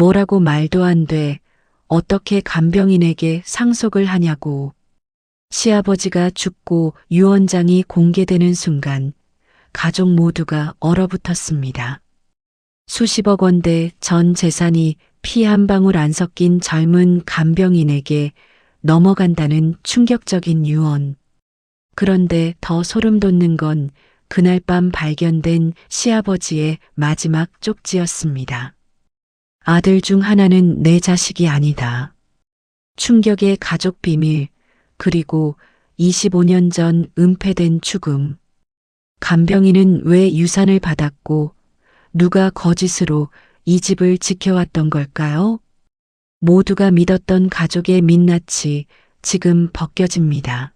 뭐라고 말도 안 돼. 어떻게 간병인에게 상속을 하냐고. 시아버지가 죽고 유언장이 공개되는 순간 가족 모두가 얼어붙었습니다. 수십억 원대 전 재산이 피 한 방울 안 섞인 젊은 간병인에게 넘어간다는 충격적인 유언. 그런데 더 소름 돋는 건 그날 밤 발견된 시아버지의 마지막 쪽지였습니다. 아들 중 하나는 내 자식이 아니다. 충격의 가족 비밀, 그리고 25년 전 은폐된 죽음. 간병인은 왜 유산을 받았고 누가 거짓으로 이 집을 지켜왔던 걸까요? 모두가 믿었던 가족의 민낯이 지금 벗겨집니다.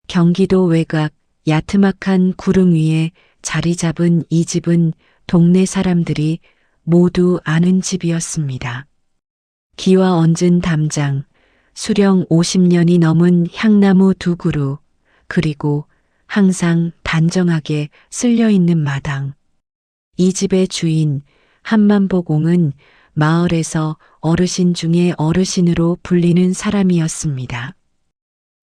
경기도 외곽 야트막한 구릉 위에 자리 잡은 이 집은 동네 사람들이 모두 아는 집이었습니다. 기와 얹은 담장, 수령 50년이 넘은 향나무 2그루, 그리고 항상 단정하게 쓸려있는 마당. 이 집의 주인 한만복옹은 마을에서 어르신 중에 어르신으로 불리는 사람이었습니다.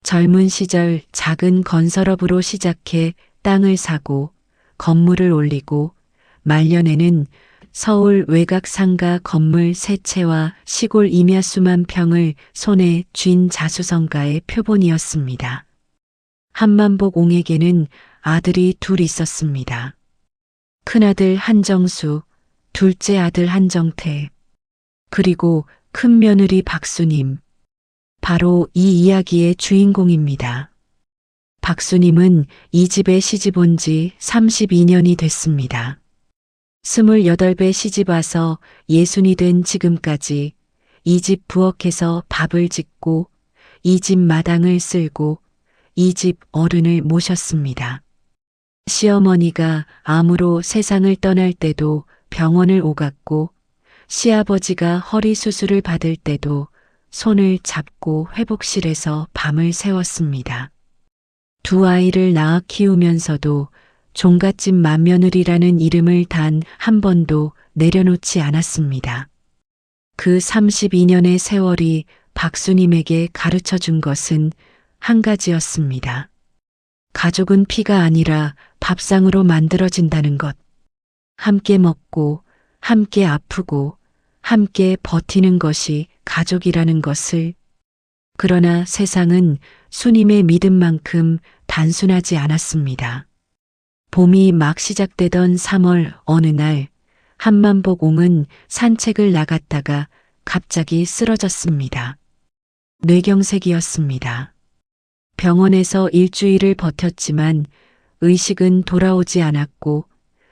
젊은 시절 작은 건설업으로 시작해 땅을 사고 건물을 올리고 말년에는 서울 외곽 상가 건물 3채와 시골 임야 수만 평을 손에 쥔 자수성가의 표본이었습니다. 한만복옹에게는 아들이 둘 있었습니다. 큰아들 한정수, 둘째 아들 한정태, 그리고 큰 며느리 박수님. 바로 이 이야기의 주인공입니다. 박수님은 이 집에 시집 온 지 32년이 됐습니다. 28배 시집 와서 60이 된 지금까지 이 집 부엌에서 밥을 짓고 이 집 마당을 쓸고 이 집 어른을 모셨습니다. 시어머니가 암으로 세상을 떠날 때도 병원을 오갔고 시아버지가 허리 수술을 받을 때도 손을 잡고 회복실에서 밤을 새웠습니다. 두 아이를 낳아 키우면서도 종갓집 맏며느리라는 이름을 단 한 번도 내려놓지 않았습니다. 그 32년의 세월이 박수님에게 가르쳐 준 것은 한 가지였습니다. 가족은 피가 아니라 밥상으로 만들어진다는 것. 함께 먹고, 함께 아프고, 함께 버티는 것이 가족이라는 것을. 그러나 세상은 수님의 믿음만큼 단순하지 않았습니다. 봄이 막 시작되던 3월 어느 날 한만복옹은 산책을 나갔다가 갑자기 쓰러졌습니다. 뇌경색이었습니다. 병원에서 일주일을 버텼지만 의식은 돌아오지 않았고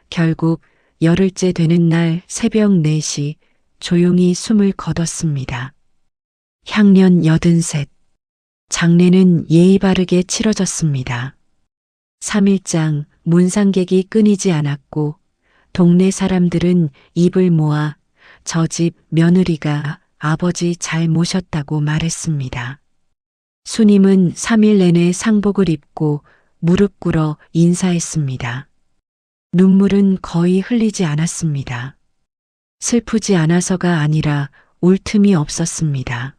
결국 열흘째 되는 날 새벽 4시 조용히 숨을 거뒀습니다. 향년 83. 장례는 예의 바르게 치러졌습니다. 3일장 문상객이 끊이지 않았고 동네 사람들은 입을 모아 저 집 며느리가 아버지 잘 모셨다고 말했습니다. 수님은 3일 내내 상복을 입고 무릎 꿇어 인사했습니다. 눈물은 거의 흘리지 않았습니다. 슬프지 않아서가 아니라 울 틈이 없었습니다.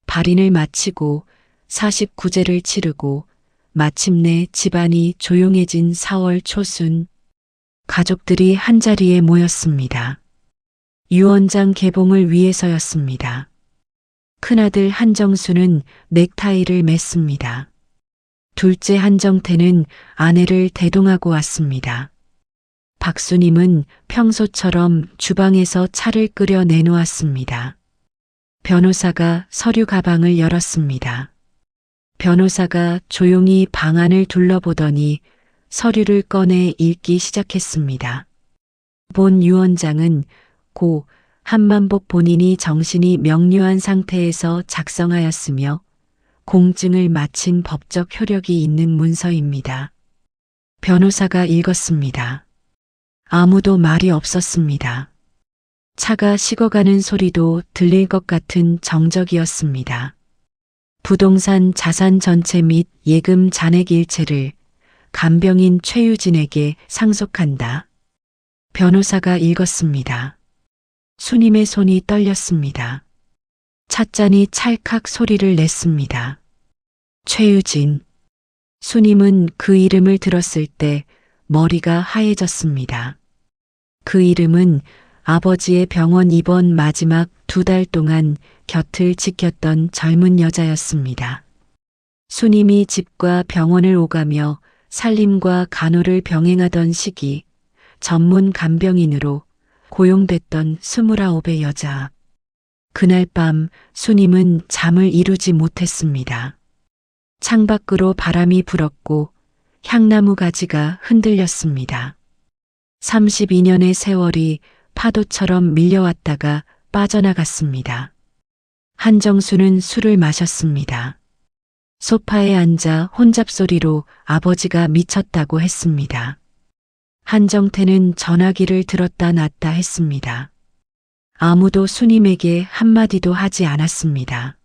발인을 마치고 49제를 치르고 마침내 집안이 조용해진 4월 초순, 가족들이 한자리에 모였습니다. 유언장 개봉을 위해서였습니다. 큰아들 한정수는 넥타이를 맸습니다. 둘째 한정태는 아내를 대동하고 왔습니다. 박수님은 평소처럼 주방에서 차를 끓여 내놓았습니다. 변호사가 서류 가방을 열었습니다. 변호사가 조용히 방 안을 둘러보더니 서류를 꺼내 읽기 시작했습니다. 본 유언장은 고 한만복 본인이 정신이 명료한 상태에서 작성하였으며 공증을 마친 법적 효력이 있는 문서입니다. 변호사가 읽었습니다. 아무도 말이 없었습니다. 차가 식어가는 소리도 들릴 것 같은 정적이었습니다. 부동산 자산 전체 및 예금 잔액 일체를 간병인 최유진에게 상속한다. 변호사가 읽었습니다. 수님의 손이 떨렸습니다. 찻잔이 찰칵 소리를 냈습니다. 최유진. 수님은 그 이름을 들었을 때 머리가 하얘졌습니다. 그 이름은 아버지의 병원 입원 마지막 2달 동안 곁을 지켰던 젊은 여자였습니다. 수님이 집과 병원을 오가며 살림과 간호를 병행하던 시기 전문 간병인으로 고용됐던 29의 여자. 그날 밤 수님은 잠을 이루지 못했습니다. 창밖으로 바람이 불었고 향나무 가지가 흔들렸습니다. 32년의 세월이 파도처럼 밀려왔다가 빠져나갔습니다. 한정수는 술을 마셨습니다. 소파에 앉아 혼잡소리로 아버지가 미쳤다고 했습니다. 한정태는 전화기를 들었다 놨다 했습니다. 아무도 수님에게 한마디도 하지 않았습니다.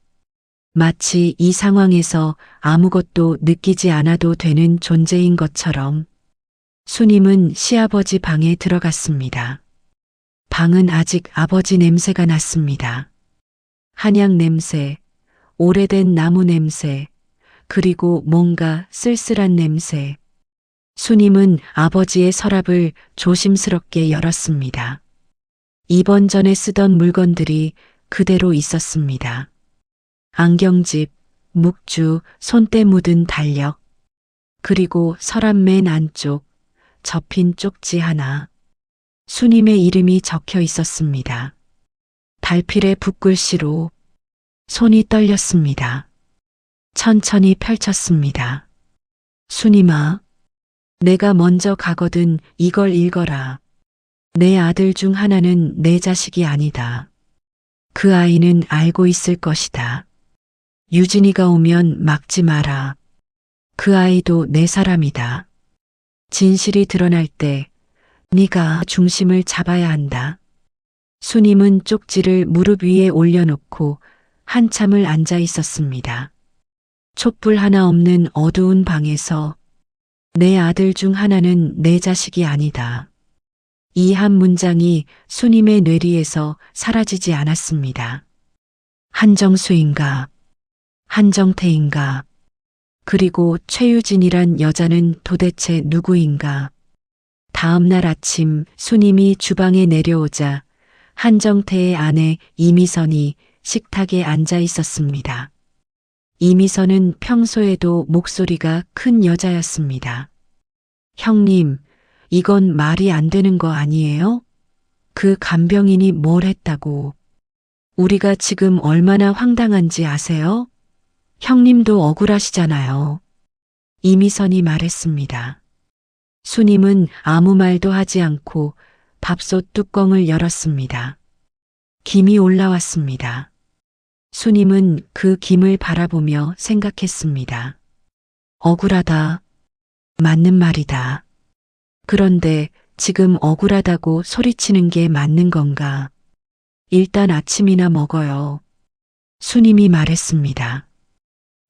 마치 이 상황에서 아무것도 느끼지 않아도 되는 존재인 것처럼 수님은 시아버지 방에 들어갔습니다. 방은 아직 아버지 냄새가 났습니다. 한약 냄새, 오래된 나무 냄새, 그리고 뭔가 쓸쓸한 냄새. 수님은 아버지의 서랍을 조심스럽게 열었습니다. 입원 전에 쓰던 물건들이 그대로 있었습니다. 안경집, 묵주, 손때 묻은 달력, 그리고 서랍 맨 안쪽 접힌 쪽지 하나. 수님의 이름이 적혀 있었습니다. 달필의 붓글씨로. 손이 떨렸습니다. 천천히 펼쳤습니다. 수님아, 내가 먼저 가거든 이걸 읽어라. 내 아들 중 하나는 내 자식이 아니다. 그 아이는 알고 있을 것이다. 유진이가 오면 막지 마라. 그 아이도 내 사람이다. 진실이 드러날 때 네가 중심을 잡아야 한다. 수님은 쪽지를 무릎 위에 올려놓고 한참을 앉아 있었습니다. 촛불 하나 없는 어두운 방에서 내 아들 중 하나는 내 자식이 아니다. 이 한 문장이 수님의 뇌리에서 사라지지 않았습니다. 한정수인가? 한정태인가? 그리고 최유진이란 여자는 도대체 누구인가? 다음 날 아침 수님이 주방에 내려오자 한정태의 아내 이미선이 식탁에 앉아 있었습니다. 이미선은 평소에도 목소리가 큰 여자였습니다. 형님, 이건 말이 안 되는 거 아니에요? 그 간병인이 뭘 했다고. 우리가 지금 얼마나 황당한지 아세요? 형님도 억울하시잖아요. 이미선이 말했습니다. 수님은 아무 말도 하지 않고 밥솥 뚜껑을 열었습니다. 김이 올라왔습니다. 수님은 그 김을 바라보며 생각했습니다. 억울하다. 맞는 말이다. 그런데 지금 억울하다고 소리치는 게 맞는 건가? 일단 아침이나 먹어요. 수님이 말했습니다.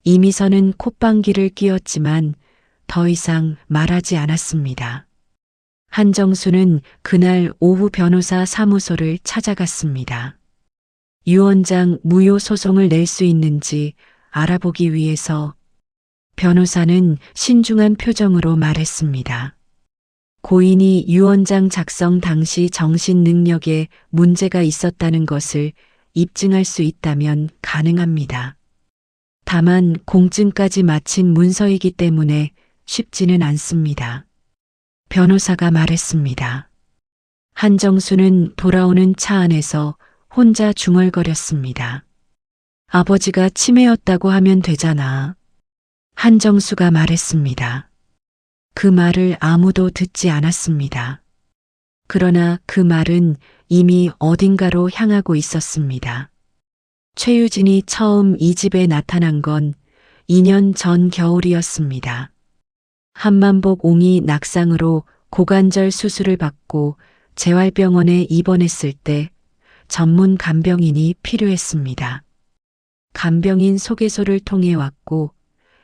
이미선은 콧방귀를 뀌었지만 더 이상 말하지 않았습니다. 한정수는 그날 오후 변호사 사무소를 찾아갔습니다. 유언장 무효 소송을 낼 수 있는지 알아보기 위해서. 변호사는 신중한 표정으로 말했습니다. 고인이 유언장 작성 당시 정신 능력에 문제가 있었다는 것을 입증할 수 있다면 가능합니다. 다만 공증까지 마친 문서이기 때문에 쉽지는 않습니다. 변호사가 말했습니다. 한정수는 돌아오는 차 안에서 혼자 중얼거렸습니다. 아버지가 치매였다고 하면 되잖아. 한정수가 말했습니다. 그 말을 아무도 듣지 않았습니다. 그러나 그 말은 이미 어딘가로 향하고 있었습니다. 최유진이 처음 이 집에 나타난 건 2년 전 겨울이었습니다. 한만복 옹이 낙상으로 고관절 수술을 받고 재활병원에 입원했을 때 전문 간병인이 필요했습니다. 간병인 소개소를 통해 왔고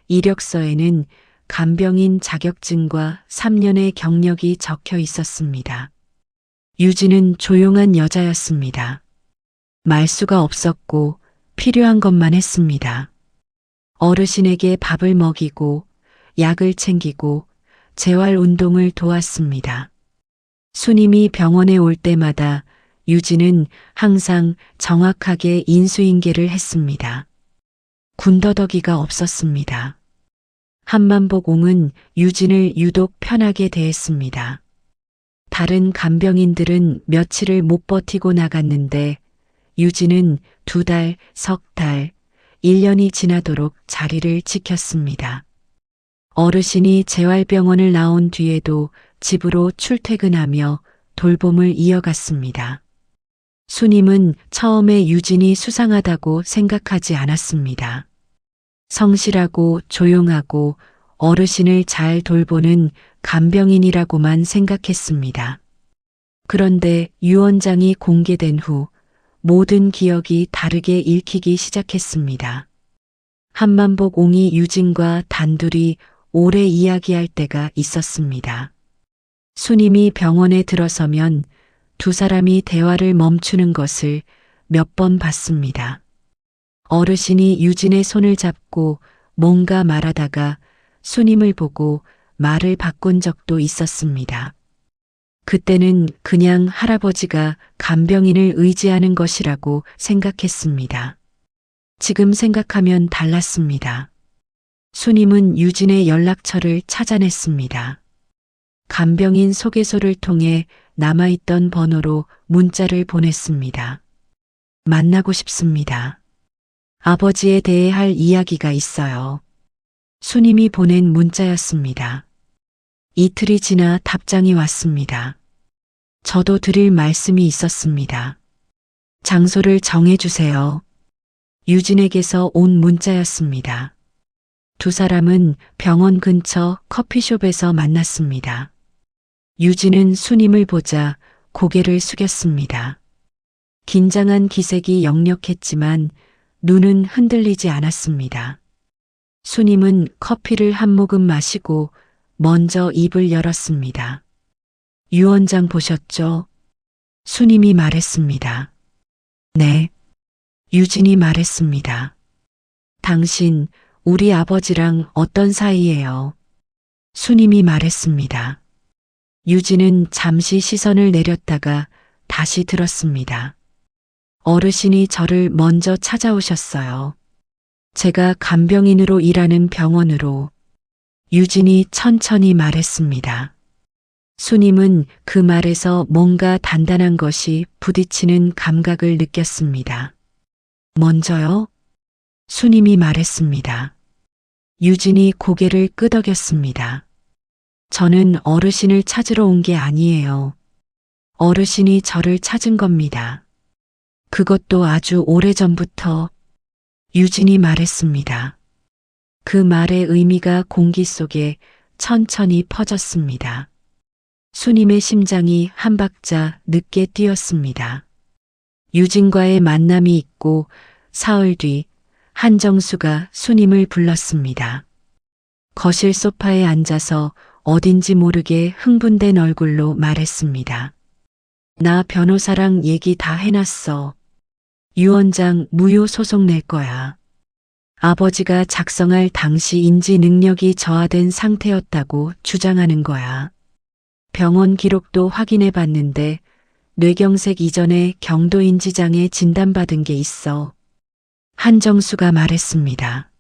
이력서에는 간병인 자격증과 3년의 경력이 적혀 있었습니다. 유진은 조용한 여자였습니다. 말수가 없었고 필요한 것만 했습니다. 어르신에게 밥을 먹이고 약을 챙기고 재활 운동을 도왔습니다. 수님이 병원에 올 때마다 유진은 항상 정확하게 인수인계를 했습니다. 군더더기가 없었습니다. 한만복 옹은 유진을 유독 편하게 대했습니다. 다른 간병인들은 며칠을 못 버티고 나갔는데 유진은 2달, 석 달, 1년이 지나도록 자리를 지켰습니다. 어르신이 재활병원을 나온 뒤에도 집으로 출퇴근하며 돌봄을 이어갔습니다. 수님은 처음에 유진이 수상하다고 생각하지 않았습니다. 성실하고 조용하고 어르신을 잘 돌보는 간병인이라고만 생각했습니다. 그런데 유 원장이 공개된 후 모든 기억이 다르게 읽히기 시작했습니다. 한만복 옹이 유진과 단둘이 오래 이야기할 때가 있었습니다. 수님이 병원에 들어서면 2사람이 대화를 멈추는 것을 몇 번 봤습니다. 어르신이 유진의 손을 잡고 뭔가 말하다가 수님을 보고 말을 바꾼 적도 있었습니다. 그때는 그냥 할아버지가 간병인을 의지하는 것이라고 생각했습니다. 지금 생각하면 달랐습니다. 수님은 유진의 연락처를 찾아냈습니다. 간병인 소개소를 통해 남아있던 번호로 문자를 보냈습니다. 만나고 싶습니다. 아버지에 대해 할 이야기가 있어요. 수님이 보낸 문자였습니다. 이틀이 지나 답장이 왔습니다. 저도 드릴 말씀이 있었습니다. 장소를 정해주세요. 유진에게서 온 문자였습니다. 2사람은 병원 근처 커피숍에서 만났습니다. 유진은 수님을 보자 고개를 숙였습니다. 긴장한 기색이 역력했지만 눈은 흔들리지 않았습니다. 수님은 커피를 한 모금 마시고 먼저 입을 열었습니다. 유 원장 보셨죠? 수님이 말했습니다. 네. 유진이 말했습니다. 당신, 우리 아버지랑 어떤 사이예요? 수님이 말했습니다. 유진은 잠시 시선을 내렸다가 다시 들었습니다. 어르신이 저를 먼저 찾아오셨어요. 제가 간병인으로 일하는 병원으로. 유진이 천천히 말했습니다. 수님은 그 말에서 뭔가 단단한 것이 부딪히는 감각을 느꼈습니다. 먼저요? 수님이 말했습니다. 유진이 고개를 끄덕였습니다. 저는 어르신을 찾으러 온 게 아니에요. 어르신이 저를 찾은 겁니다. 그것도 아주 오래전부터. 유진이 말했습니다. 그 말의 의미가 공기 속에 천천히 퍼졌습니다. 수님의 심장이 한 박자 늦게 뛰었습니다. 유진과의 만남이 있고 사흘 뒤 한정수가 수님을 불렀습니다. 거실 소파에 앉아서 어딘지 모르게 흥분된 얼굴로 말했습니다. 나 변호사랑 얘기 다 해놨어. 유 원장 무효 소송 낼 거야. 아버지가 작성할 당시 인지 능력이 저하된 상태였다고 주장하는 거야. 병원 기록도 확인해 봤는데 뇌경색 이전에 경도인지장애 진단받은 게 있어. 한정수가 말했습니다.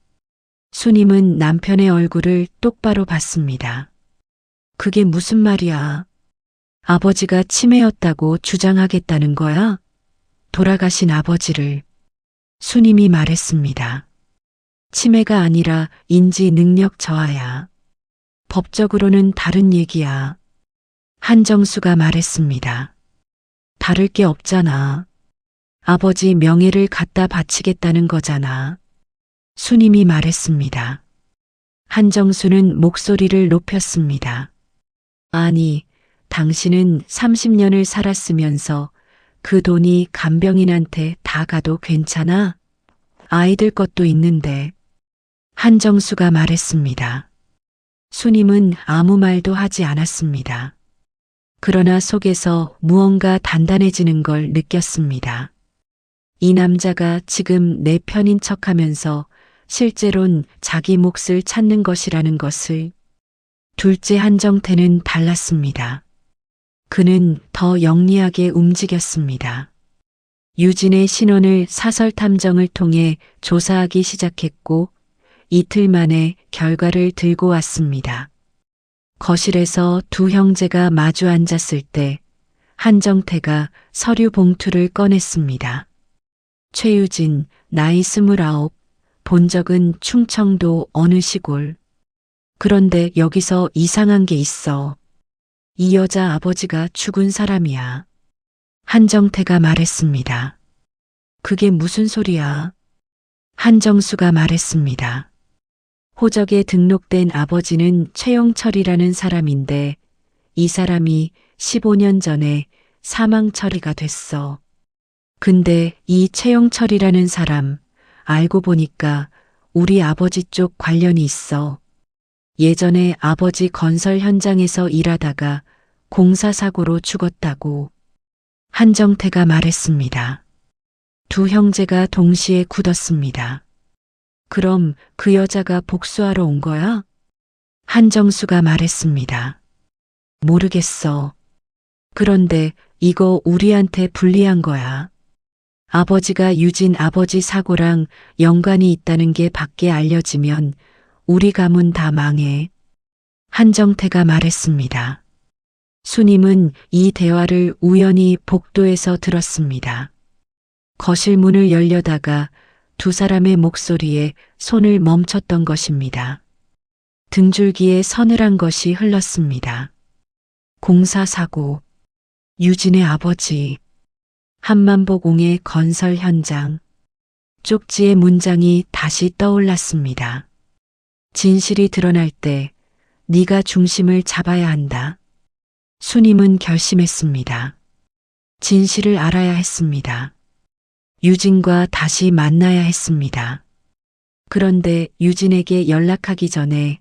수님은 남편의 얼굴을 똑바로 봤습니다. 그게 무슨 말이야? 아버지가 치매였다고 주장하겠다는 거야? 돌아가신 아버지를. 수님이 말했습니다. 치매가 아니라 인지 능력 저하야. 법적으로는 다른 얘기야. 한정수가 말했습니다. 다를 게 없잖아. 아버지 명예를 갖다 바치겠다는 거잖아. 수님이 말했습니다. 한정수는 목소리를 높였습니다. 아니, 당신은 30년을 살았으면서 그 돈이 간병인한테 다 가도 괜찮아? 아이들 것도 있는데. 한정수가 말했습니다. 수님은 아무 말도 하지 않았습니다. 그러나 속에서 무언가 단단해지는 걸 느꼈습니다. 이 남자가 지금 내 편인 척하면서 실제론 자기 몫을 찾는 것이라는 것을. 둘째 한정태는 달랐습니다. 그는 더 영리하게 움직였습니다. 유진의 신원을 사설 탐정을 통해 조사하기 시작했고 이틀 만에 결과를 들고 왔습니다. 거실에서 두 형제가 마주 앉았을 때 한정태가 서류 봉투를 꺼냈습니다. 최유진, 나이 29, 본 적은 충청도 어느 시골. 그런데 여기서 이상한 게 있어. 이 여자 아버지가 죽은 사람이야. 한정태가 말했습니다. 그게 무슨 소리야? 한정수가 말했습니다. 호적에 등록된 아버지는 최영철이라는 사람인데 이 사람이 15년 전에 사망 처리가 됐어. 근데 이 최영철이라는 사람 알고 보니까 우리 아버지 쪽 관련이 있어. 예전에 아버지 건설 현장에서 일하다가 공사사고로 죽었다고. 한정태가 말했습니다. 두 형제가 동시에 굳었습니다. 그럼 그 여자가 복수하러 온 거야? 한정수가 말했습니다. 모르겠어. 그런데 이거 우리한테 불리한 거야. 아버지가 유진 아버지 사고랑 연관이 있다는 게 밖에 알려지면 우리 가문 다 망해. 한정태가 말했습니다. 수님은 이 대화를 우연히 복도에서 들었습니다. 거실 문을 열려다가 두 사람의 목소리에 손을 멈췄던 것입니다. 등줄기에 서늘한 것이 흘렀습니다. 공사사고, 유진의 아버지, 한만복옹의 건설 현장, 쪽지의 문장이 다시 떠올랐습니다. 진실이 드러날 때 네가 중심을 잡아야 한다. 수님은 결심했습니다. 진실을 알아야 했습니다. 유진과 다시 만나야 했습니다. 그런데 유진에게 연락하기 전에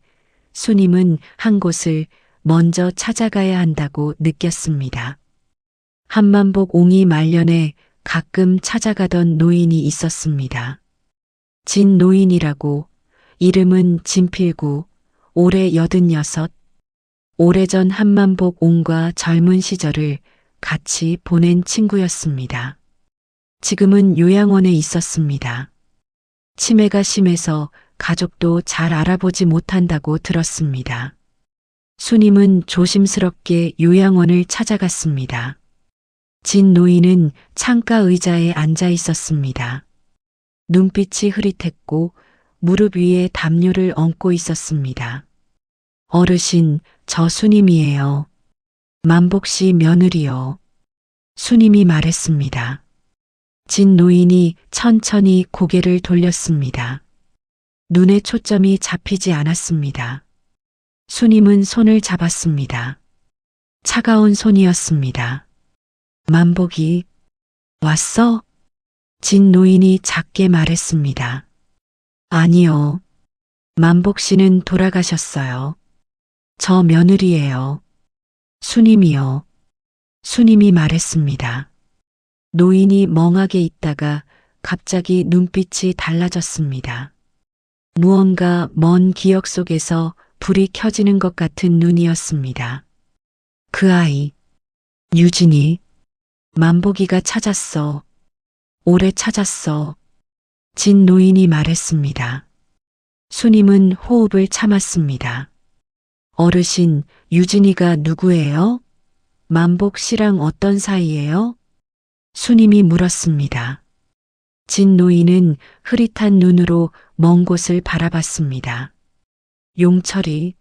수님은 한 곳을 먼저 찾아가야 한다고 느꼈습니다. 한만복 옹이 말년에 가끔 찾아가던 노인이 있었습니다. 진 노인이라고. 이름은 진필구, 올해 86. 오래전 한만복 옹과 젊은 시절을 같이 보낸 친구였습니다. 지금은 요양원에 있었습니다. 치매가 심해서 가족도 잘 알아보지 못한다고 들었습니다. 수님은 조심스럽게 요양원을 찾아갔습니다. 진 노인은 창가 의자에 앉아 있었습니다. 눈빛이 흐릿했고 무릎 위에 담요를 얹고 있었습니다. 어르신, 저 수님이에요. 만복 씨 며느리요. 수님이 말했습니다. 진 노인이 천천히 고개를 돌렸습니다. 눈에 초점이 잡히지 않았습니다. 수님은 손을 잡았습니다. 차가운 손이었습니다. 만복이 왔어? 진 노인이 작게 말했습니다. 아니요. 만복 씨는 돌아가셨어요. 저 며느리예요. 수님이요. 수님이 말했습니다. 노인이 멍하게 있다가 갑자기 눈빛이 달라졌습니다. 무언가 먼 기억 속에서 불이 켜지는 것 같은 눈이었습니다. 그 아이, 유진이, 만복이가 찾았어. 오래 찾았어. 진 노인이 말했습니다. 수님은 호흡을 참았습니다. 어르신, 유진이가 누구예요? 만복 씨랑 어떤 사이예요? 수님이 물었습니다. 진 노인은 흐릿한 눈으로 먼 곳을 바라봤습니다. 용철이,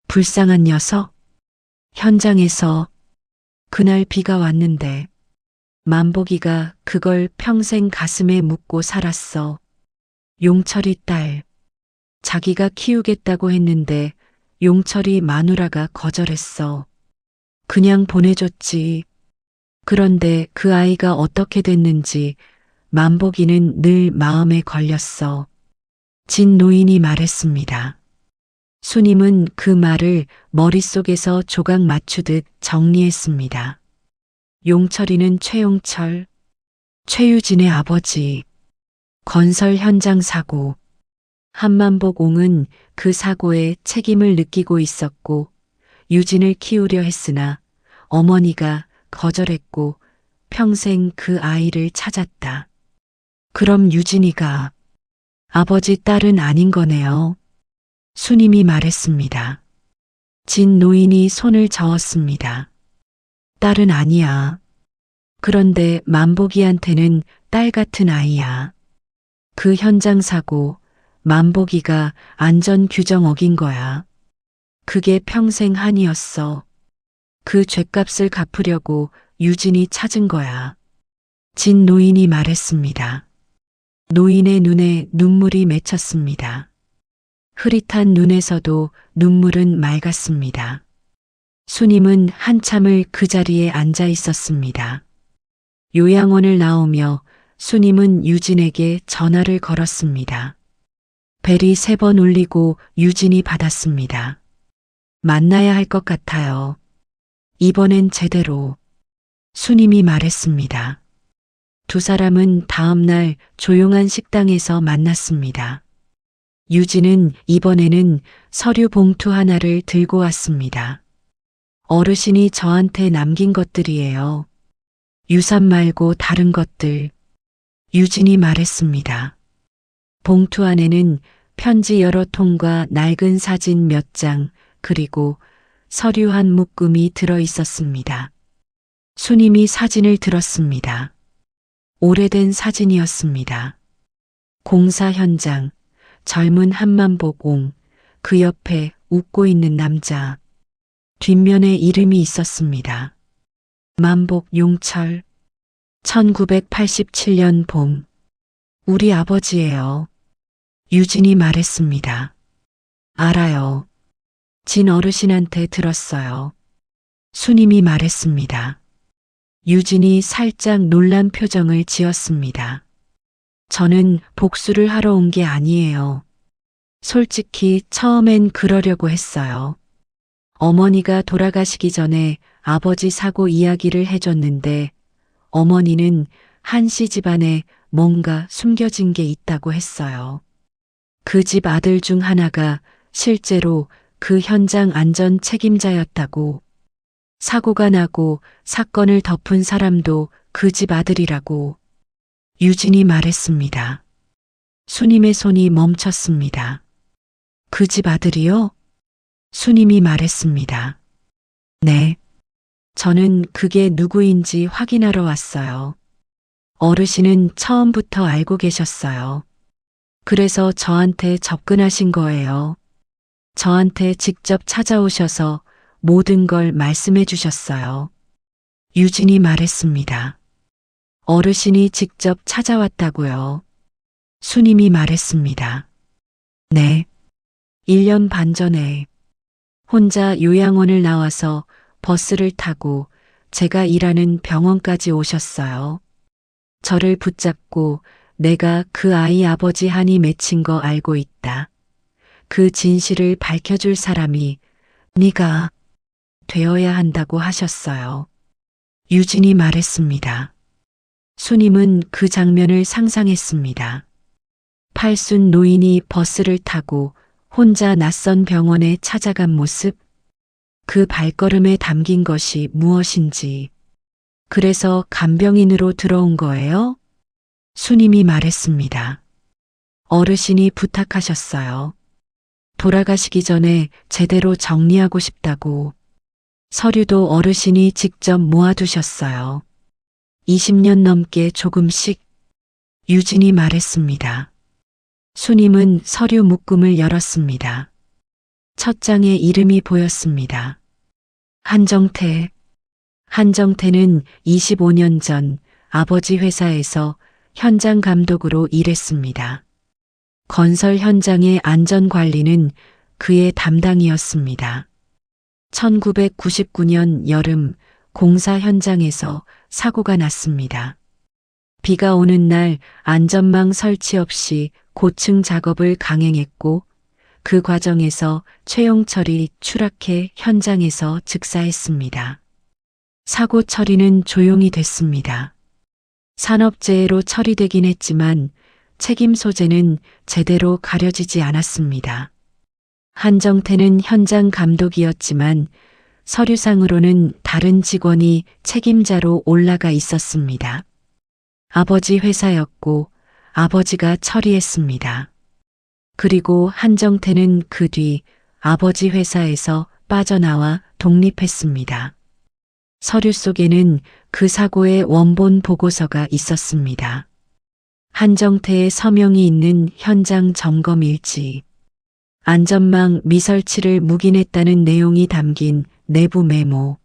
불쌍한 녀석, 현장에서 그날 비가 왔는데 만복이가 그걸 평생 가슴에 묻고 살았어. 용철이 딸, 자기가 키우겠다고 했는데 용철이 마누라가 거절했어. 그냥 보내줬지. 그런데 그 아이가 어떻게 됐는지 만복이는 늘 마음에 걸렸어. 진 노인이 말했습니다. 수님은 그 말을 머릿속에서 조각 맞추듯 정리했습니다. 용철이는 최용철, 최유진의 아버지, 건설 현장 사고. 한만복 옹은 그 사고에 책임을 느끼고 있었고 유진을 키우려 했으나 어머니가 거절했고 평생 그 아이를 찾았다. 그럼 유진이가 아버지 딸은 아닌 거네요. 수님이 말했습니다. 진 노인이 손을 저었습니다. 딸은 아니야. 그런데 만복이한테는 딸 같은 아이야. 그 현장 사고 만복이가 안전 규정 어긴 거야. 그게 평생 한이었어. 그 죗값을 갚으려고 유진이 찾은 거야. 진 노인이 말했습니다. 노인의 눈에 눈물이 맺혔습니다. 흐릿한 눈에서도 눈물은 맑았습니다. 수님은 한참을 그 자리에 앉아 있었습니다. 요양원을 나오며 수님은 유진에게 전화를 걸었습니다. 벨이 3번 울리고 유진이 받았습니다. 만나야 할 것 같아요. 이번엔 제대로. 수님이 말했습니다. 두 사람은 다음 날 조용한 식당에서 만났습니다. 유진은 이번에는 서류 봉투 하나를 들고 왔습니다. 어르신이 저한테 남긴 것들이에요. 유산 말고 다른 것들. 유진이 말했습니다. 봉투 안에는 편지 여러 통과 낡은 사진 몇 장, 그리고 서류 한 묶음이 들어 있었습니다. 수님이 사진을 들었습니다. 오래된 사진이었습니다. 공사 현장, 젊은 한만복 옹, 그 옆에 웃고 있는 남자. 뒷면에 이름이 있었습니다. 만복 용철. 1987년 봄. 우리 아버지예요. 유진이 말했습니다. 알아요. 진 어르신한테 들었어요. 수님이 말했습니다. 유진이 살짝 놀란 표정을 지었습니다. 저는 복수를 하러 온 게 아니에요. 솔직히 처음엔 그러려고 했어요. 어머니가 돌아가시기 전에 아버지 사고 이야기를 해줬는데 어머니는 한씨 집안에 뭔가 숨겨진 게 있다고 했어요. 그 집 아들 중 하나가 실제로 그 현장 안전 책임자였다고. 사고가 나고 사건을 덮은 사람도 그 집 아들이라고. 유진이 말했습니다. 수님의 손이 멈췄습니다. 그 집 아들이요? 수님이 말했습니다. 네. 저는 그게 누구인지 확인하러 왔어요. 어르신은 처음부터 알고 계셨어요. 그래서 저한테 접근하신 거예요. 저한테 직접 찾아오셔서 모든 걸 말씀해 주셨어요. 유진이 말했습니다. 어르신이 직접 찾아왔다고요. 수님이 말했습니다. 네. 1년 반 전에 혼자 요양원을 나와서 버스를 타고 제가 일하는 병원까지 오셨어요. 저를 붙잡고 내가 그 아이 아버지 한이 맺힌 거 알고 있다. 그 진실을 밝혀줄 사람이 네가 되어야 한다고 하셨어요. 유진이 말했습니다. 수님은 그 장면을 상상했습니다. 팔순 노인이 버스를 타고 혼자 낯선 병원에 찾아간 모습, 그 발걸음에 담긴 것이 무엇인지. 그래서 간병인으로 들어온 거예요? 수님이 말했습니다. 어르신이 부탁하셨어요. 돌아가시기 전에 제대로 정리하고 싶다고. 서류도 어르신이 직접 모아두셨어요. 20년 넘게 조금씩. 유진이 말했습니다. 수님은 서류 묶음을 열었습니다. 첫 장에 이름이 보였습니다. 한정태. 한정태는 25년 전 아버지 회사에서 현장 감독으로 일했습니다. 건설 현장의 안전 관리는 그의 담당이었습니다. 1999년 여름 공사 현장에서 사고가 났습니다. 비가 오는 날 안전망 설치 없이 고층 작업을 강행했고 그 과정에서 최용철이 추락해 현장에서 즉사했습니다. 사고 처리는 조용히 됐습니다. 산업재해로 처리되긴 했지만 책임 소재는 제대로 가려지지 않았습니다. 한정태는 현장 감독이었지만 서류상으로는 다른 직원이 책임자로 올라가 있었습니다. 아버지 회사였고 아버지가 처리했습니다. 그리고 한정태는 그 뒤 아버지 회사에서 빠져나와 독립했습니다. 서류 속에는 그 사고의 원본 보고서가 있었습니다. 한정태의 서명이 있는 현장 점검 일지, 안전망 미설치를 묵인했다는 내용이 담긴 내부 메모,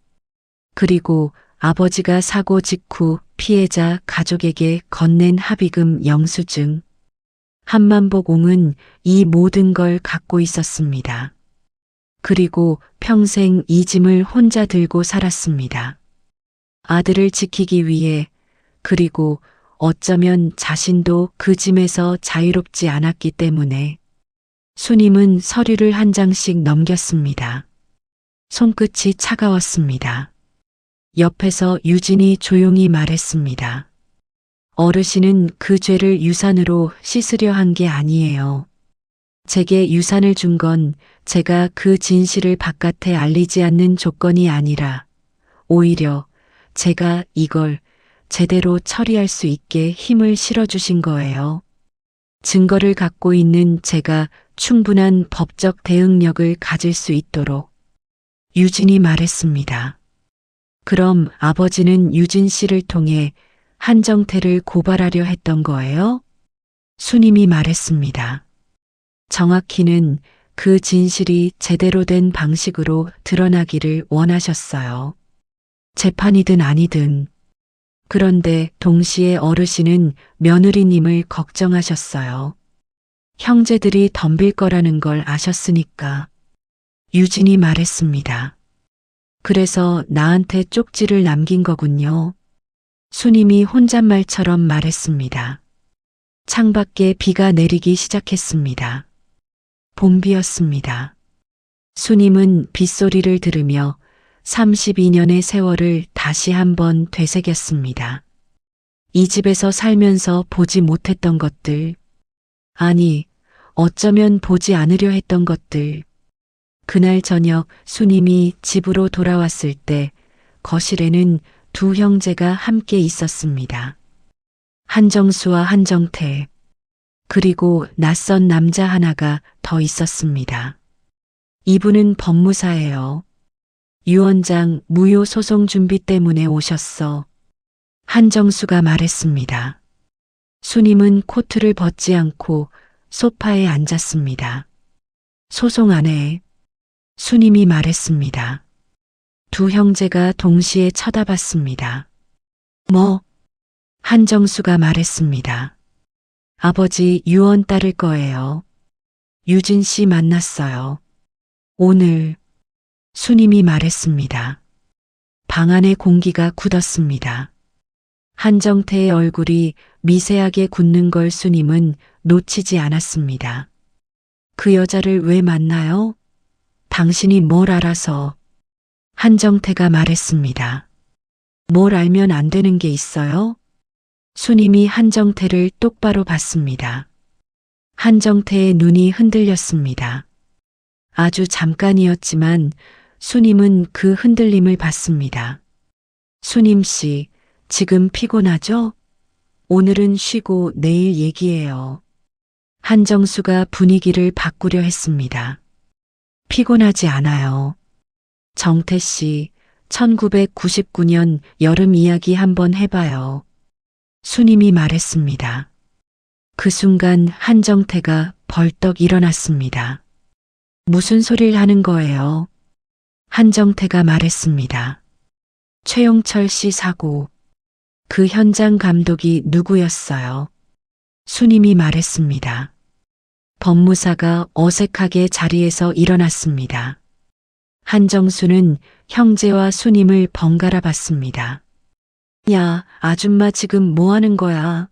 그리고 아버지가 사고 직후 피해자 가족에게 건넨 합의금 영수증. 한만복 옹은 이 모든 걸 갖고 있었습니다. 그리고 평생 이 짐을 혼자 들고 살았습니다. 아들을 지키기 위해, 그리고 어쩌면 자신도 그 짐에서 자유롭지 않았기 때문에 수님은 서류를 한 장씩 넘겼습니다. 손끝이 차가웠습니다. 옆에서 유진이 조용히 말했습니다. 어르신은 그 죄를 유산으로 씻으려 한 게 아니에요. 제게 유산을 준 건 제가 그 진실을 바깥에 알리지 않는 조건이 아니라 오히려 제가 이걸 제대로 처리할 수 있게 힘을 실어주신 거예요. 증거를 갖고 있는 제가 충분한 법적 대응력을 가질 수 있도록. 유진이 말했습니다. 그럼 아버지는 유진 씨를 통해 한정태를 고발하려 했던 거예요? 수님이 말했습니다. 정확히는 그 진실이 제대로 된 방식으로 드러나기를 원하셨어요. 재판이든 아니든. 그런데 동시에 어르신은 며느리님을 걱정하셨어요. 형제들이 덤빌 거라는 걸 아셨으니까. 유진이 말했습니다. 그래서 나한테 쪽지를 남긴 거군요. 수님이 혼잣말처럼 말했습니다. 창밖에 비가 내리기 시작했습니다. 봄비였습니다. 수님은 빗소리를 들으며 32년의 세월을 다시 한번 되새겼습니다. 이 집에서 살면서 보지 못했던 것들, 아니, 어쩌면 보지 않으려 했던 것들. 그날 저녁 수님이 집으로 돌아왔을 때 거실에는 두 형제가 함께 있었습니다. 한정수와 한정태, 그리고 낯선 남자 하나가 더 있었습니다. 이분은 법무사예요. 유원장 무효 소송 준비 때문에 오셨어. 한정수가 말했습니다. 수님은 코트를 벗지 않고 소파에 앉았습니다. 소송 안에. 수님이 말했습니다. 두 형제가 동시에 쳐다봤습니다. 뭐? 한정수가 말했습니다. 아버지 유언 따를 거예요. 유진 씨 만났어요. 오늘. 수님이 말했습니다. 방 안의 공기가 굳었습니다. 한정태의 얼굴이 미세하게 굳는 걸 수님은 놓치지 않았습니다. 그 여자를 왜 만나요? 당신이 뭘 알아서. 한정태가 말했습니다. 뭘 알면 안 되는 게 있어요? 수님이 한정태를 똑바로 봤습니다. 한정태의 눈이 흔들렸습니다. 아주 잠깐이었지만 수님은 그 흔들림을 봤습니다. 수님 씨, 지금 피곤하죠? 오늘은 쉬고 내일 얘기해요. 한정수가 분위기를 바꾸려 했습니다. 피곤하지 않아요. 정태 씨, 1999년 여름 이야기 한번 해봐요. 수님이 말했습니다. 그 순간 한정태가 벌떡 일어났습니다. 무슨 소리를 하는 거예요? 한정태가 말했습니다. 최용철 씨 사고. 그 현장 감독이 누구였어요? 수님이 말했습니다. 법무사가 어색하게 자리에서 일어났습니다. 한정수는 형제와 수님을 번갈아 봤습니다. 야, 아줌마 지금 뭐 하는 거야?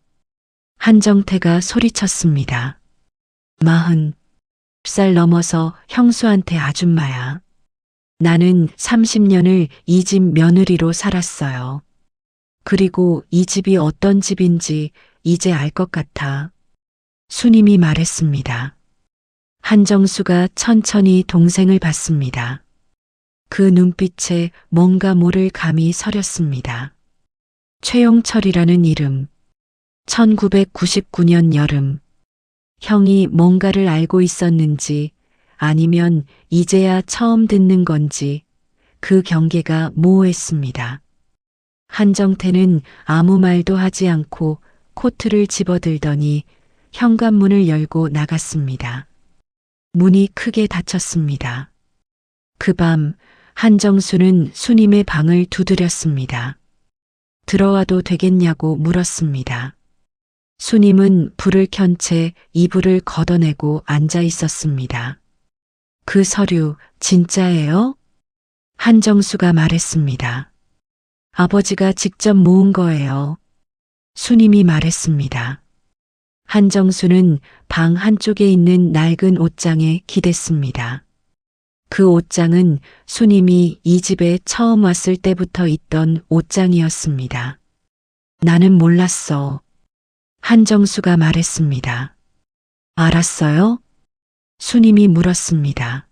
한정태가 소리쳤습니다. 마흔. 60살 넘어서 형수한테 아줌마야. 나는 30년을 이 집 며느리로 살았어요. 그리고 이 집이 어떤 집인지 이제 알 것 같아. 수님이 말했습니다. 한정수가 천천히 동생을 봤습니다. 그 눈빛에 뭔가 모를 감이 서렸습니다. 최용철이라는 이름. 1999년 여름. 형이 뭔가를 알고 있었는지 아니면 이제야 처음 듣는 건지 그 경계가 모호했습니다. 한정태는 아무 말도 하지 않고 코트를 집어들더니 현관문을 열고 나갔습니다. 문이 크게 닫혔습니다. 그 밤 한정수는 수님의 방을 두드렸습니다. 들어와도 되겠냐고 물었습니다. 수님은 불을 켠 채 이불을 걷어내고 앉아 있었습니다. 그 서류 진짜예요? 한정수가 말했습니다. 아버지가 직접 모은 거예요. 수님이 말했습니다. 한정수는 방 한쪽에 있는 낡은 옷장에 기댔습니다. 그 옷장은 수님이 이 집에 처음 왔을 때부터 있던 옷장이었습니다. 나는 몰랐어. 한정수가 말했습니다. 알았어요? 수님이 물었습니다.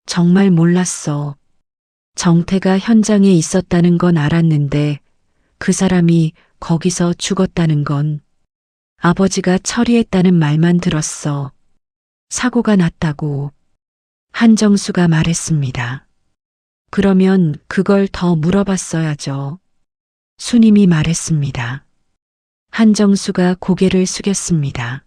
정말 몰랐어. 정태가 현장에 있었다는 건 알았는데 그 사람이 거기서 죽었다는 건 아버지가 처리했다는 말만 들었어. 사고가 났다고. 한정수가 말했습니다. 그러면 그걸 더 물어봤어야죠. 수님이 말했습니다. 한정수가 고개를 숙였습니다.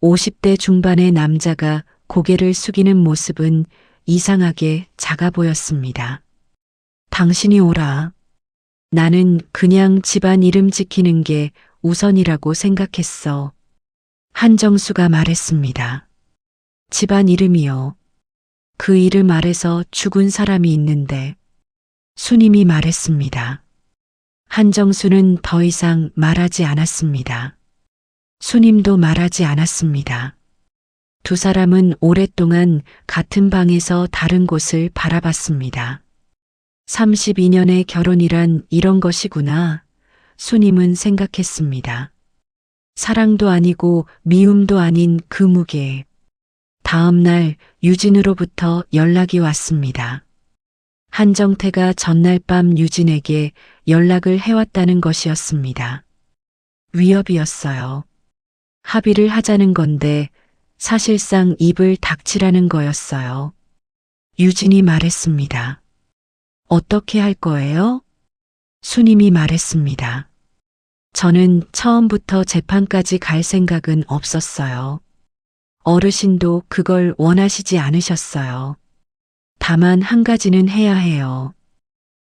50대 중반의 남자가 고개를 숙이는 모습은 이상하게 작아 보였습니다. 당신이 오라. 나는 그냥 집안 이름 지키는 게 우선이라고 생각했어. 한정수가 말했습니다. 집안 이름이요. 그 이름 아래서 죽은 사람이 있는데. 수님이 말했습니다. 한정수는 더 이상 말하지 않았습니다. 수님도 말하지 않았습니다. 두 사람은 오랫동안 같은 방에서 다른 곳을 바라봤습니다. 32년의 결혼이란 이런 것이구나. 수님은 생각했습니다. 사랑도 아니고 미움도 아닌 그 무게. 다음 날 유진으로부터 연락이 왔습니다. 한정태가 전날 밤 유진에게 연락을 해왔다는 것이었습니다. 위협이었어요. 합의를 하자는 건데 사실상 입을 닥치라는 거였어요. 유진이 말했습니다. 어떻게 할 거예요? 수님이 말했습니다. 저는 처음부터 재판까지 갈 생각은 없었어요. 어르신도 그걸 원하시지 않으셨어요. 다만 한 가지는 해야 해요.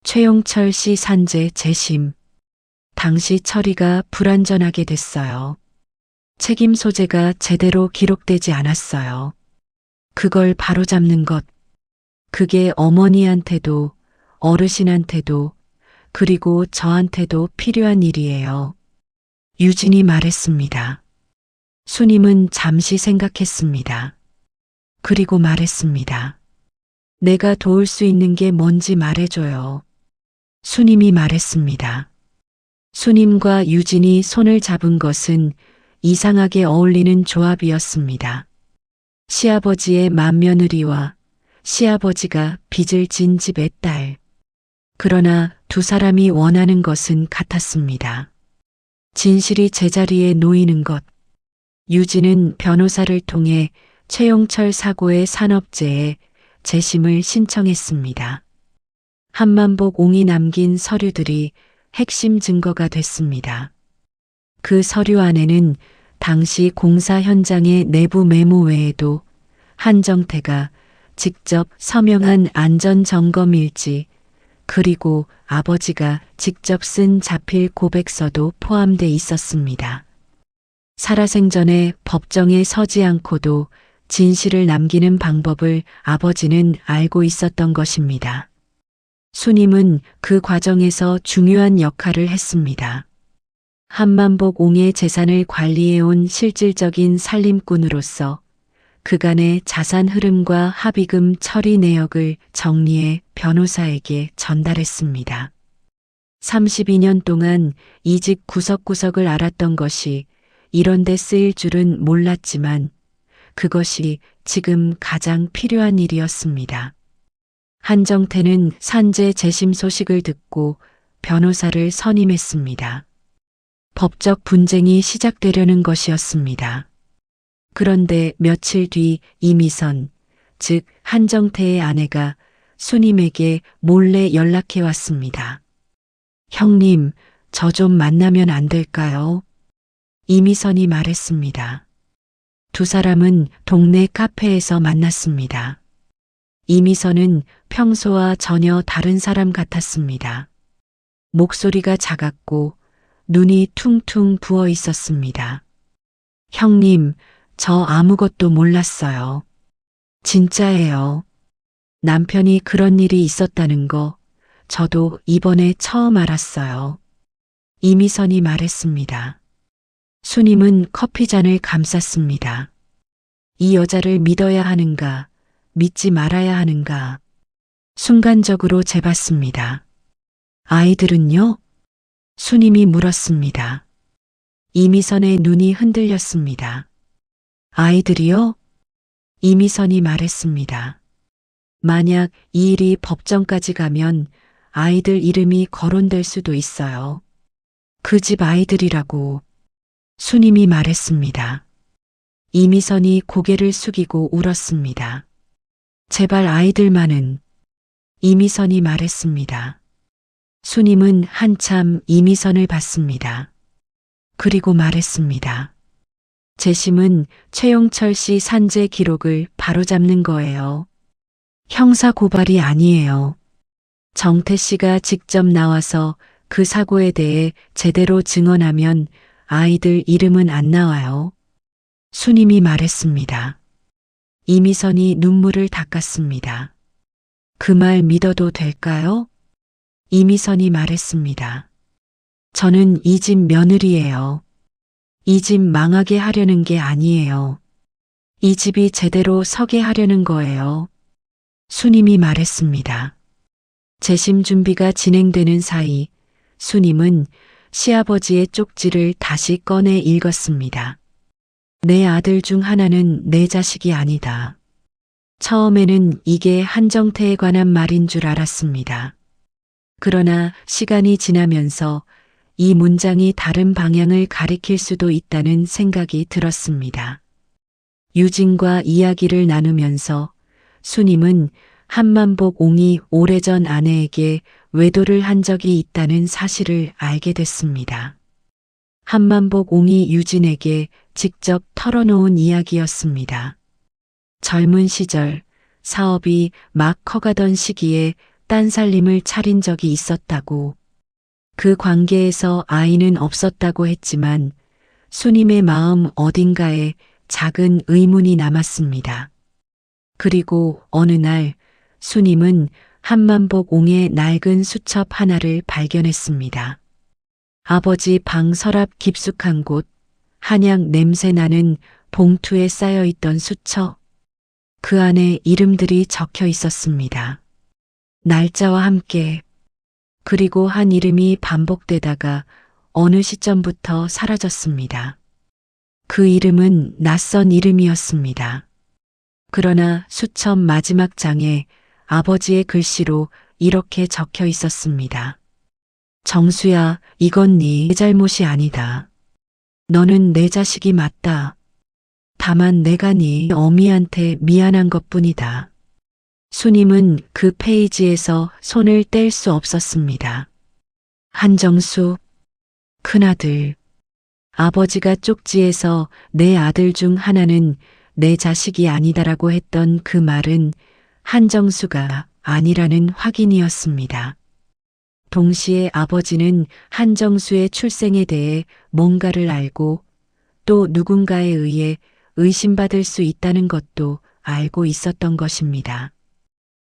최용철 씨 산재 재심. 당시 처리가 불완전하게 됐어요. 책임 소재가 제대로 기록되지 않았어요. 그걸 바로잡는 것. 그게 어머니한테도 어르신한테도 그리고 저한테도 필요한 일이에요. 유진이 말했습니다. 수님은 잠시 생각했습니다. 그리고 말했습니다. 내가 도울 수 있는 게 뭔지 말해줘요. 수님이 말했습니다. 수님과 유진이 손을 잡은 것은 이상하게 어울리는 조합이었습니다. 시아버지의 맏며느리와 시아버지가 빚을 진 집의 딸. 그러나 두 사람이 원하는 것은 같았습니다. 진실이 제자리에 놓이는 것. 유진은 변호사를 통해 최용철 사고의 산업재해 재심을 신청했습니다. 한만복 옹이 남긴 서류들이 핵심 증거가 됐습니다. 그 서류 안에는 당시 공사 현장의 내부 메모 외에도 한정태가 직접 서명한 안전점검일지 그리고 아버지가 직접 쓴 자필 고백서도 포함돼 있었습니다. 살아생전에 법정에 서지 않고도 진실을 남기는 방법을 아버지는 알고 있었던 것입니다. 수님은 그 과정에서 중요한 역할을 했습니다. 한만복 옹의 재산을 관리해온 실질적인 살림꾼으로서 그간의 자산 흐름과 합의금 처리 내역을 정리해 변호사에게 전달했습니다. 32년 동안 이 집 구석구석을 알았던 것이 이런 데 쓰일 줄은 몰랐지만 그것이 지금 가장 필요한 일이었습니다. 한정태는 산재 재심 소식을 듣고 변호사를 선임했습니다. 법적 분쟁이 시작되려는 것이었습니다. 그런데 며칠 뒤 이미선, 즉 한정태의 아내가 수님에게 몰래 연락해 왔습니다. 형님, 저 좀 만나면 안 될까요? 이미선이 말했습니다. 두 사람은 동네 카페에서 만났습니다. 이미선은 평소와 전혀 다른 사람 같았습니다. 목소리가 작았고 눈이 퉁퉁 부어 있었습니다. 형님, 저 아무것도 몰랐어요. 진짜예요. 남편이 그런 일이 있었다는 거 저도 이번에 처음 알았어요. 이미선이 말했습니다. 수님은 커피잔을 감쌌습니다. 이 여자를 믿어야 하는가, 믿지 말아야 하는가. 순간적으로 재봤습니다. 아이들은요? 수님이 물었습니다. 이미선의 눈이 흔들렸습니다. 아이들이요? 이미선이 말했습니다. 만약 이 일이 법정까지 가면 아이들 이름이 거론될 수도 있어요. 그 집 아이들이라고 수님이 말했습니다. 이미선이 고개를 숙이고 울었습니다. 제발 아이들만은 이미선이 말했습니다. 수님은 한참 이미선을 봤습니다. 그리고 말했습니다. 재심은 최용철 씨 산재 기록을 바로잡는 거예요. 형사 고발이 아니에요. 정태 씨가 직접 나와서 그 사고에 대해 제대로 증언하면 아이들 이름은 안 나와요. 수님이 말했습니다. 이미선이 눈물을 닦았습니다. 그 말 믿어도 될까요? 이미선이 말했습니다. 저는 이 집 며느리예요. 이 집 망하게 하려는 게 아니에요. 이 집이 제대로 서게 하려는 거예요. 수님이 말했습니다. 재심 준비가 진행되는 사이 수님은 시아버지의 쪽지를 다시 꺼내 읽었습니다. 내 아들 중 하나는 내 자식이 아니다. 처음에는 이게 한정태에 관한 말인 줄 알았습니다. 그러나 시간이 지나면서 이 문장이 다른 방향을 가리킬 수도 있다는 생각이 들었습니다. 유진과 이야기를 나누면서 수님은 한만복 옹이 오래전 아내에게 외도를 한 적이 있다는 사실을 알게 됐습니다. 한만복 옹이 유진에게 직접 털어놓은 이야기였습니다. 젊은 시절 사업이 막 커가던 시기에 딴살림을 차린 적이 있었다고, 그 관계에서 아이는 없었다고 했지만 수님의 마음 어딘가에 작은 의문이 남았습니다. 그리고 어느 날 수님은 한만복 옹의 낡은 수첩 하나를 발견했습니다. 아버지 방 서랍 깊숙한 곳, 한약 냄새 나는 봉투에 쌓여 있던 수첩. 그 안에 이름들이 적혀 있었습니다. 날짜와 함께. 그리고 한 이름이 반복되다가 어느 시점부터 사라졌습니다. 그 이름은 낯선 이름이었습니다. 그러나 수첩 마지막 장에 아버지의 글씨로 이렇게 적혀 있었습니다. 정수야, 이건 네 잘못이 아니다. 너는 내 자식이 맞다. 다만 내가 네 어미한테 미안한 것뿐이다. 수님은 그 페이지에서 손을 뗄 수 없었습니다. 한정수, 큰아들. 아버지가 쪽지에서 내 아들 중 하나는 내 자식이 아니다라고 했던 그 말은 한정수가 아니라는 확인이었습니다. 동시에 아버지는 한정수의 출생에 대해 뭔가를 알고 또 누군가에 의해 의심받을 수 있다는 것도 알고 있었던 것입니다.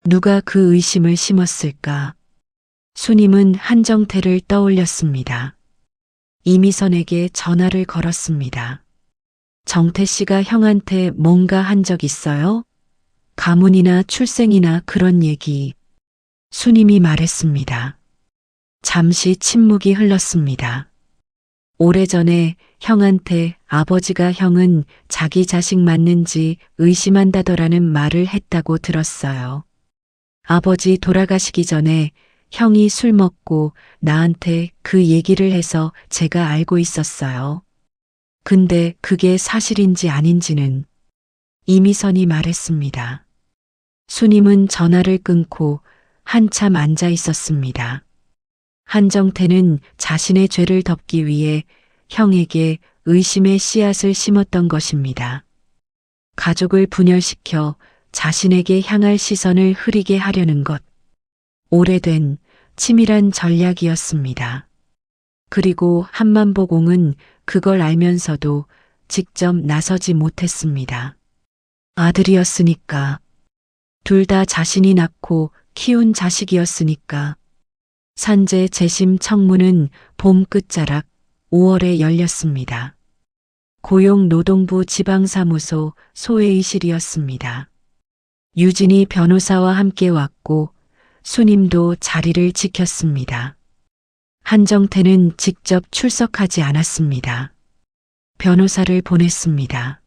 누가 그 의심을 심었을까? 수님은 한정태를 떠올렸습니다. 이미선에게 전화를 걸었습니다. 정태 씨가 형한테 뭔가 한 적 있어요? 가문이나 출생이나 그런 얘기. 수님이 말했습니다. 잠시 침묵이 흘렀습니다. 오래전에 형한테 아버지가 형은 자기 자식 맞는지 의심한다더라는 말을 했다고 들었어요. 아버지 돌아가시기 전에 형이 술 먹고 나한테 그 얘기를 해서 제가 알고 있었어요. 근데 그게 사실인지 아닌지는 이미선이 말했습니다. 수님은 전화를 끊고 한참 앉아 있었습니다. 한정태는 자신의 죄를 덮기 위해 형에게 의심의 씨앗을 심었던 것입니다. 가족을 분열시켜 자신에게 향할 시선을 흐리게 하려는 것. 오래된 치밀한 전략이었습니다. 그리고 한만보공은 그걸 알면서도 직접 나서지 못했습니다. 아들이었으니까. 둘 다 자신이 낳고 키운 자식이었으니까. 산재 재심 청문은 봄 끝자락 5월에 열렸습니다. 고용노동부 지방사무소 소회의실이었습니다. 유진이 변호사와 함께 왔고 수님도 자리를 지켰습니다. 한정태는 직접 출석하지 않았습니다. 변호사를 보냈습니다.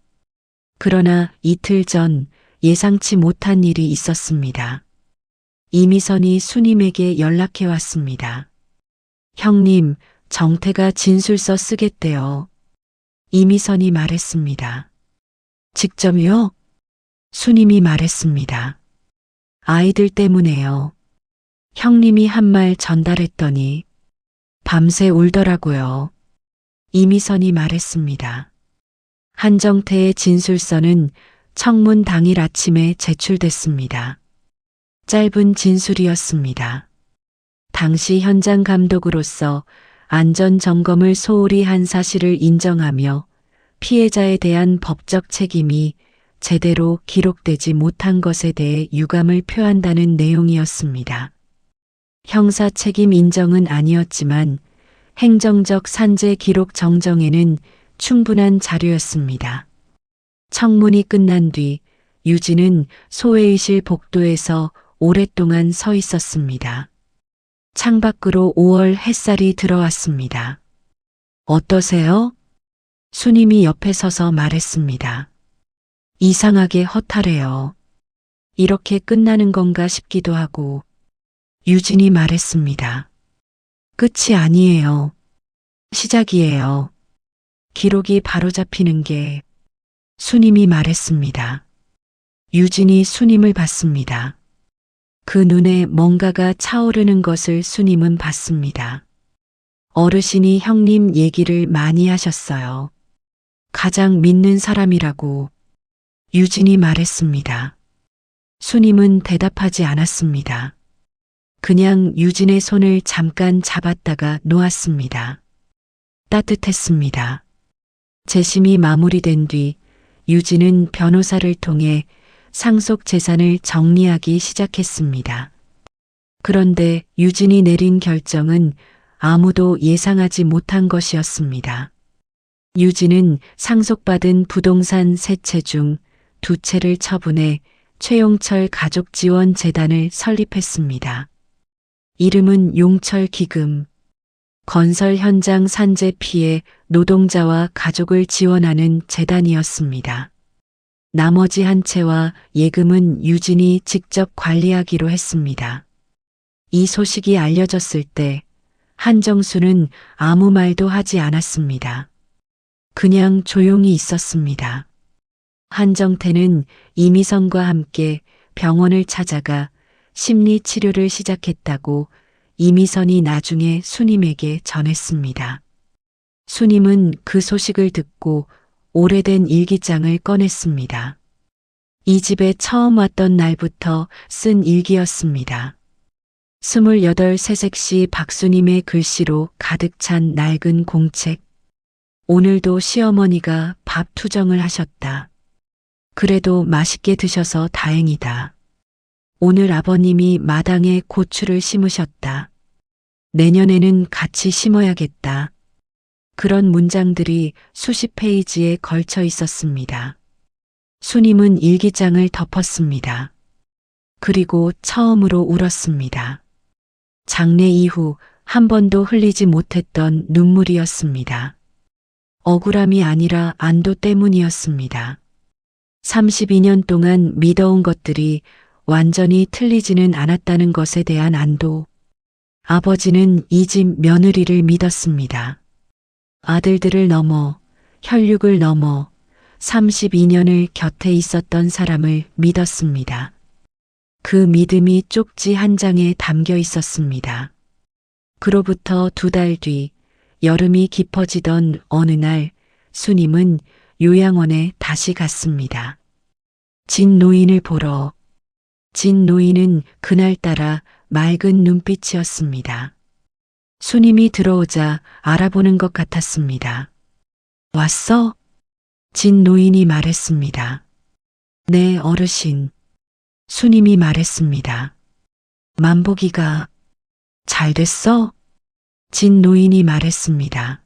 그러나 이틀 전 예상치 못한 일이 있었습니다. 이미선이 수님에게 연락해 왔습니다. 형님, 정태가 진술서 쓰겠대요. 이미선이 말했습니다. 직접요? 수님이 말했습니다. 아이들 때문에요. 형님이 한 말 전달했더니 밤새 울더라고요. 이미선이 말했습니다. 한정태의 진술서는 청문 당일 아침에 제출됐습니다. 짧은 진술이었습니다. 당시 현장 감독으로서 안전 점검을 소홀히 한 사실을 인정하며 피해자에 대한 법적 책임이 제대로 기록되지 못한 것에 대해 유감을 표한다는 내용이었습니다. 형사 책임 인정은 아니었지만 행정적 산재 기록 정정에는 충분한 자료였습니다. 청문이 끝난 뒤 유진은 소회의실 복도에서 오랫동안 서 있었습니다. 창밖으로 5월 햇살이 들어왔습니다. 어떠세요? 수님이 옆에 서서 말했습니다. 이상하게 허탈해요. 이렇게 끝나는 건가 싶기도 하고. 유진이 말했습니다. 끝이 아니에요. 시작이에요. 기록이 바로잡히는 게. 수님이 말했습니다. 유진이 수님을 봤습니다. 그 눈에 뭔가가 차오르는 것을 수님은 봤습니다. 어르신이 형님 얘기를 많이 하셨어요. 가장 믿는 사람이라고. 유진이 말했습니다. 수님은 대답하지 않았습니다. 그냥 유진의 손을 잠깐 잡았다가 놓았습니다. 따뜻했습니다. 재심이 마무리된 뒤 유진은 변호사를 통해 상속 재산을 정리하기 시작했습니다. 그런데 유진이 내린 결정은 아무도 예상하지 못한 것이었습니다. 유진은 상속받은 부동산 3채 중 2채를 처분해 최용철 가족지원재단을 설립했습니다. 이름은 용철기금. 건설 현장 산재 피해 노동자와 가족을 지원하는 재단이었습니다. 나머지 한 채와 예금은 유진이 직접 관리하기로 했습니다. 이 소식이 알려졌을 때 한정수는 아무 말도 하지 않았습니다. 그냥 조용히 있었습니다. 한정태는 이미선과 함께 병원을 찾아가 심리 치료를 시작했다고 이미선이 나중에 수님에게 전했습니다. 수님은 그 소식을 듣고 오래된 일기장을 꺼냈습니다. 이 집에 처음 왔던 날부터 쓴 일기였습니다. 28 새색시 박수님의 글씨로 가득 찬 낡은 공책. 오늘도 시어머니가 밥 투정을 하셨다. 그래도 맛있게 드셔서 다행이다. 오늘 아버님이 마당에 고추를 심으셨다. 내년에는 같이 심어야겠다. 그런 문장들이 수십 페이지에 걸쳐 있었습니다. 수님은 일기장을 덮었습니다. 그리고 처음으로 울었습니다. 장례 이후 한 번도 흘리지 못했던 눈물이었습니다. 억울함이 아니라 안도 때문이었습니다. 32년 동안 믿어온 것들이 완전히 틀리지는 않았다는 것에 대한 안도. 아버지는 이 집 며느리를 믿었습니다. 아들들을 넘어, 혈육을 넘어 32년을 곁에 있었던 사람을 믿었습니다. 그 믿음이 쪽지 한 장에 담겨 있었습니다. 그로부터 2달 뒤, 여름이 깊어지던 어느 날, 수님은 요양원에 다시 갔습니다. 진 노인을 보러. 진 노인은 그날따라 맑은 눈빛이었습니다. 수님이 들어오자 알아보는 것 같았습니다. 왔어? 진 노인이 말했습니다. 네, 어르신. 수님이 말했습니다. 만복이가 잘 됐어? 진 노인이 말했습니다.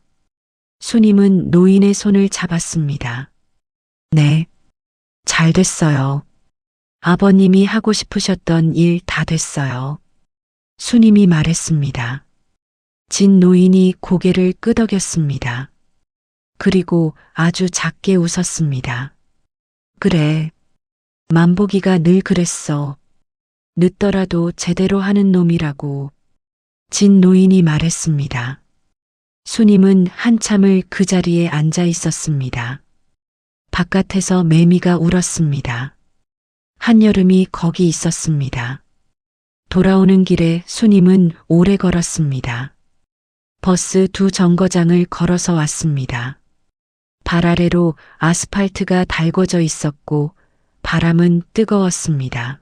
수님은 노인의 손을 잡았습니다. 네, 잘 됐어요. 아버님이 하고 싶으셨던 일 다 됐어요. 수님이 말했습니다. 진 노인이 고개를 끄덕였습니다. 그리고 아주 작게 웃었습니다. 그래. 만복이가 늘 그랬어. 늦더라도 제대로 하는 놈이라고. 진 노인이 말했습니다. 수님은 한참을 그 자리에 앉아 있었습니다. 바깥에서 매미가 울었습니다. 한여름이 거기 있었습니다. 돌아오는 길에 수님은 오래 걸었습니다. 버스 2 정거장을 걸어서 왔습니다. 발 아래로 아스팔트가 달궈져 있었고 바람은 뜨거웠습니다.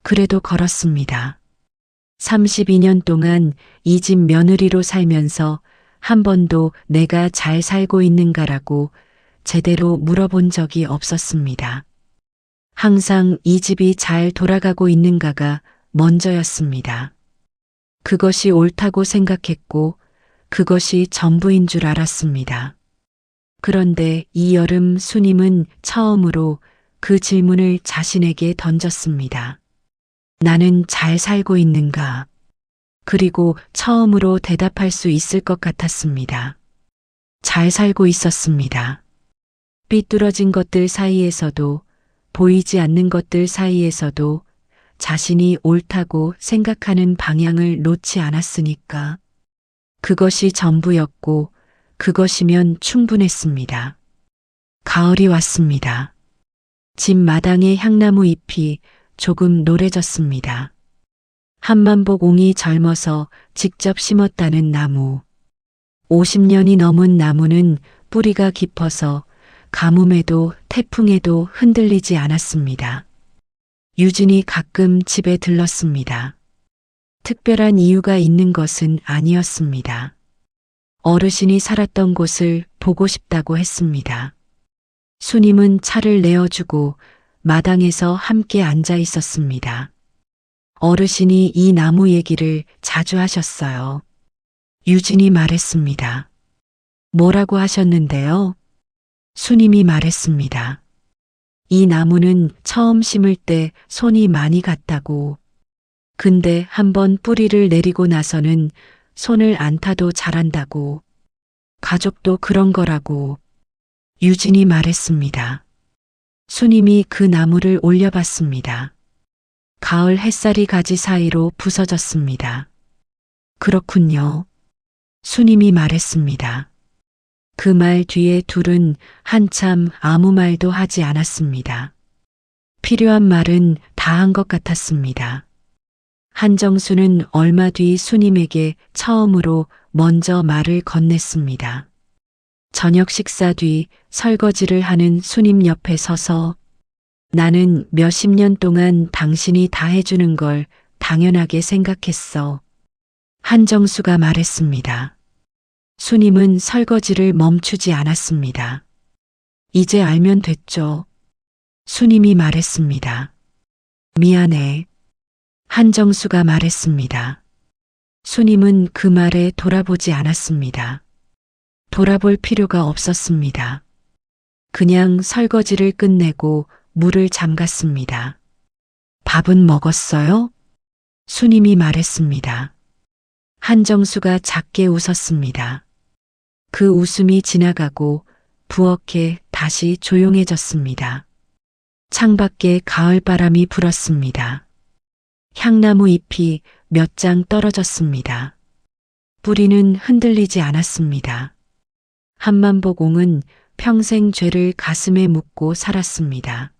그래도 걸었습니다. 32년 동안 이 집 며느리로 살면서 한 번도 내가 잘 살고 있는가라고 제대로 물어본 적이 없었습니다. 항상 이 집이 잘 돌아가고 있는가가 먼저였습니다. 그것이 옳다고 생각했고 그것이 전부인 줄 알았습니다. 그런데 이 여름 수님은 처음으로 그 질문을 자신에게 던졌습니다. 나는 잘 살고 있는가? 그리고 처음으로 대답할 수 있을 것 같았습니다. 잘 살고 있었습니다. 삐뚤어진 것들 사이에서도 보이지 않는 것들 사이에서도 자신이 옳다고 생각하는 방향을 놓지 않았으니까. 그것이 전부였고 그것이면 충분했습니다. 가을이 왔습니다. 집 마당의 향나무 잎이 조금 노래졌습니다. 한만복 옹이 젊어서 직접 심었다는 나무. 50년이 넘은 나무는 뿌리가 깊어서 가뭄에도 태풍에도 흔들리지 않았습니다. 유진이 가끔 집에 들렀습니다. 특별한 이유가 있는 것은 아니었습니다. 어르신이 살았던 곳을 보고 싶다고 했습니다. 수님은 차를 내어주고 마당에서 함께 앉아 있었습니다. 어르신이 이 나무 얘기를 자주 하셨어요. 유진이 말했습니다. 뭐라고 하셨는데요? 수님이 말했습니다. 이 나무는 처음 심을 때 손이 많이 갔다고. 근데 한번 뿌리를 내리고 나서는 손을 안 타도 자란다고. 가족도 그런 거라고. 유진이 말했습니다. 수님이 그 나무를 올려봤습니다. 가을 햇살이 가지 사이로 부서졌습니다. 그렇군요. 수님이 말했습니다. 그 말 뒤에 둘은 한참 아무 말도 하지 않았습니다. 필요한 말은 다 한 것 같았습니다. 한정수는 얼마 뒤 수님에게 처음으로 먼저 말을 건넸습니다. 저녁 식사 뒤 설거지를 하는 수님 옆에 서서 나는 몇십 년 동안 당신이 다 해주는 걸 당연하게 생각했어. 한정수가 말했습니다. 수님은 설거지를 멈추지 않았습니다. 이제 알면 됐죠. 수님이 말했습니다. 미안해. 한정수가 말했습니다. 수님은 그 말에 돌아보지 않았습니다. 돌아볼 필요가 없었습니다. 그냥 설거지를 끝내고 물을 잠갔습니다. 밥은 먹었어요? 수님이 말했습니다. 한정수가 작게 웃었습니다. 그 웃음이 지나가고 부엌에 다시 조용해졌습니다. 창밖에 가을바람이 불었습니다. 향나무 잎이 몇 장 떨어졌습니다. 뿌리는 흔들리지 않았습니다. 한만복옹은 평생 죄를 가슴에 묻고 살았습니다.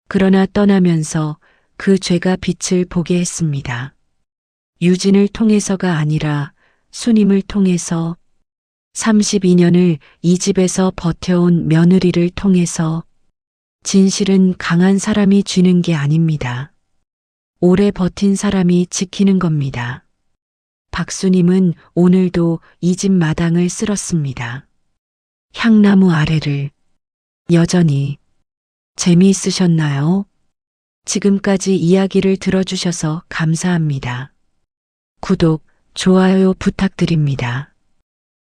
그러나 떠나면서 그 죄가 빛을 보게 했습니다. 유진을 통해서가 아니라 수님을 통해서 32년을 이 집에서 버텨온 며느리를 통해서 진실은 강한 사람이 쥐는 게 아닙니다. 오래 버틴 사람이 지키는 겁니다. 박수님은 오늘도 이 집 마당을 쓸었습니다. 향나무 아래를 여전히. 재미있으셨나요? 지금까지 이야기를 들어주셔서 감사합니다. 구독, 좋아요 부탁드립니다.